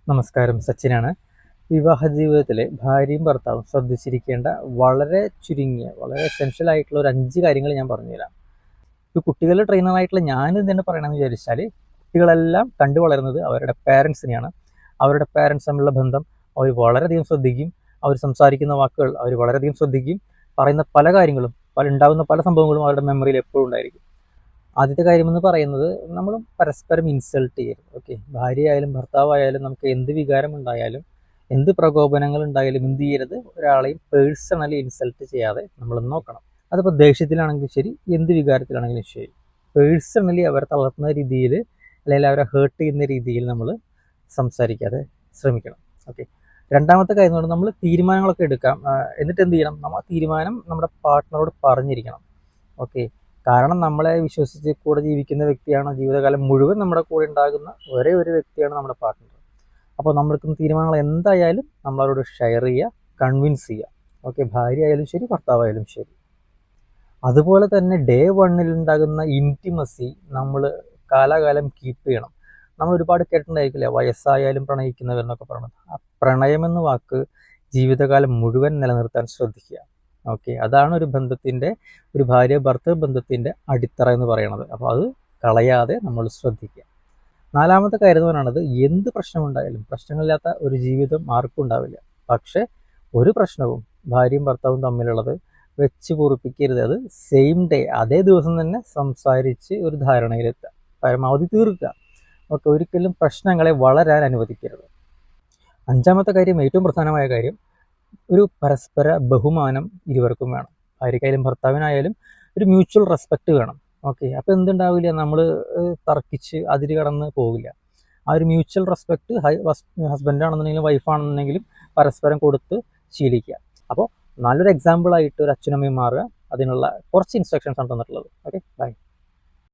നമസ്കാരം, സച്ചിനാണ്. വിവാഹ ജീവിതത്തിലെ ഭാര്യയും ഭർത്താവും ശ്രദ്ധിച്ചിരിക്കേണ്ട വളരെ ചുരുങ്ങിയ, വളരെ എസെൻഷ്യൽ ആയിട്ടുള്ള ഒരു 5 കാര്യങ്ങൾ ഞാൻ പറഞ്ഞുതരാം. ഈ കുട്ടികളുടെ ട്രെയിനറായിട്ടുള്ള ഞാൻ തന്നെ പറയണമെന്ന് വിചാരിച്ചാൽ, കുട്ടികളെല്ലാം കണ്ടു വളരുന്നത് അവരുടെ പേരൻസിനെയാണ്. അവരുടെ പേരൻസ് തമ്മിലുള്ള ബന്ധം അവർ വളരെയധികം ശ്രദ്ധിക്കും. അവർ സംസാരിക്കുന്ന വാക്കുകൾ അവർ വളരെയധികം ശ്രദ്ധിക്കും. പറയുന്ന പല കാര്യങ്ങളും, ഉണ്ടാകുന്ന പല സംഭവങ്ങളും അവരുടെ മെമ്മറിയിൽ എപ്പോഴും ഉണ്ടായിരിക്കും. ആദ്യത്തെ കാര്യമെന്ന് പറയുന്നത്, നമ്മൾ പരസ്പരം ഇൻസൾട്ട് ചെയ്യരുത്. ഓക്കെ, ഭാര്യയായാലും ഭർത്താവായാലും നമുക്ക് എന്ത് വികാരം ഉണ്ടായാലും, എന്ത് പ്രകോപനങ്ങൾ ഉണ്ടായാലും എന്ത് ചെയ്യരുത്, ഒരാളെയും പേഴ്സണലി ഇൻസൾട്ട് ചെയ്യാതെ നമ്മൾ നോക്കണം. അതിപ്പോൾ ദേഷ്യത്തിലാണെങ്കിലും ശരി, എന്ത് വികാരത്തിലാണെങ്കിലും ശരി, പേഴ്സണലി അവരെ തളർത്തുന്ന രീതിയിൽ അല്ലെങ്കിൽ അവരെ ഹേർട്ട് ചെയ്യുന്ന രീതിയിൽ നമ്മൾ സംസാരിക്കാതെ ശ്രമിക്കണം. ഓക്കെ. രണ്ടാമത്തെ കാര്യം എന്ന് പറഞ്ഞാൽ, നമ്മൾ തീരുമാനങ്ങളൊക്കെ എടുക്കാം. എന്നിട്ട് എന്ത് ചെയ്യണം, നമ്മൾ ആ തീരുമാനം നമ്മുടെ പാർട്ട്ണറോട് പറഞ്ഞിരിക്കണം. ഓക്കെ. കാരണം നമ്മളെ വിശ്വസിച്ച് കൂടെ ജീവിക്കുന്ന വ്യക്തിയാണ്, ജീവിതകാലം മുഴുവൻ നമ്മുടെ കൂടെ ഉണ്ടാകുന്ന ഒരേ ഒരു വ്യക്തിയാണ് നമ്മുടെ പാർട്ട്ണർ. അപ്പോൾ നമ്മൾക്കും തീരുമാനങ്ങൾ എന്തായാലും നമ്മളവരോട് ഷെയർ ചെയ്യുക, കൺവിൻസ് ചെയ്യുക. ഓക്കെ, ഭാര്യ ആയാലും ശരി, ഭർത്താവായാലും ശരി. അതുപോലെ തന്നെ ഡേ 1 ഉണ്ടാകുന്ന ഇൻറ്റിമസി നമ്മൾ കാലാകാലം കീപ്പ് ചെയ്യണം. നമ്മൾ ഒരുപാട് കേട്ടിട്ടുണ്ടായിരിക്കില്ല, വയസ്സായാലും പ്രണയിക്കുന്നവരെന്നൊക്കെ പറയുന്നത്. ആ പ്രണയമെന്ന വാക്ക് ജീവിതകാലം മുഴുവൻ നിലനിർത്താൻ ശ്രദ്ധിക്കുക. ഓക്കെ, അതാണ് ഒരു ബന്ധത്തിൻ്റെ, ഒരു ഭാര്യ ഭർത്തൃ ബന്ധത്തിൻ്റെ അടിത്തറ എന്ന് പറയുന്നത്. അപ്പോൾ അത് കളയാതെ നമ്മൾ ശ്രദ്ധിക്കുക. നാലാമത്തെ കാര്യം എന്ന് പറയുന്നത്, എന്ത് പ്രശ്നമുണ്ടായാലും, പ്രശ്നങ്ങളില്ലാത്ത ഒരു ജീവിതം ആർക്കും ഉണ്ടാവില്ല. പക്ഷേ ഒരു പ്രശ്നവും ഭാര്യയും ഭർത്താവും തമ്മിലുള്ളത് വെച്ച് പൊറുപ്പിക്കരുത്. അത് സെയിം ഡേ, അതേ ദിവസം തന്നെ സംസാരിച്ച് ഒരു ധാരണയിലെത്തുക, പരമാവധി തീർക്കുക. ഓക്കെ, ഒരിക്കലും പ്രശ്നങ്ങളെ വളരാൻ അനുവദിക്കരുത്. അഞ്ചാമത്തെ കാര്യം, ഏറ്റവും പ്രധാനമായ കാര്യം, ഒരു പരസ്പര ബഹുമാനം ഇരുവർക്കും വേണം. ഭാര്യയ്ക്കായാലും ഭർത്താവിനായാലും ഒരു മ്യൂച്വൽ റെസ്പെക്റ്റ് വേണം. ഓക്കെ, അപ്പോൾ എന്തുണ്ടാവില്ല, നമ്മൾ തർക്കിച്ച് അതിര് കടന്ന് പോവില്ല. ആ ഒരു മ്യൂച്വൽ റെസ്പെക്റ്റ് ഹസ്ബൻഡാണെന്നുണ്ടെങ്കിലും വൈഫാണെന്നുണ്ടെങ്കിലും പരസ്പരം കൊടുത്ത് ശീലിക്കുക. അപ്പോൾ നല്ലൊരു എക്സാമ്പിളായിട്ട് ഒരു അച്ഛനമ്മയും മാറുക. അതിനുള്ള കുറച്ച് ഇൻസ്ട്രക്ഷൻസ് ആണ് തന്നിട്ടുള്ളത്. Okay, by.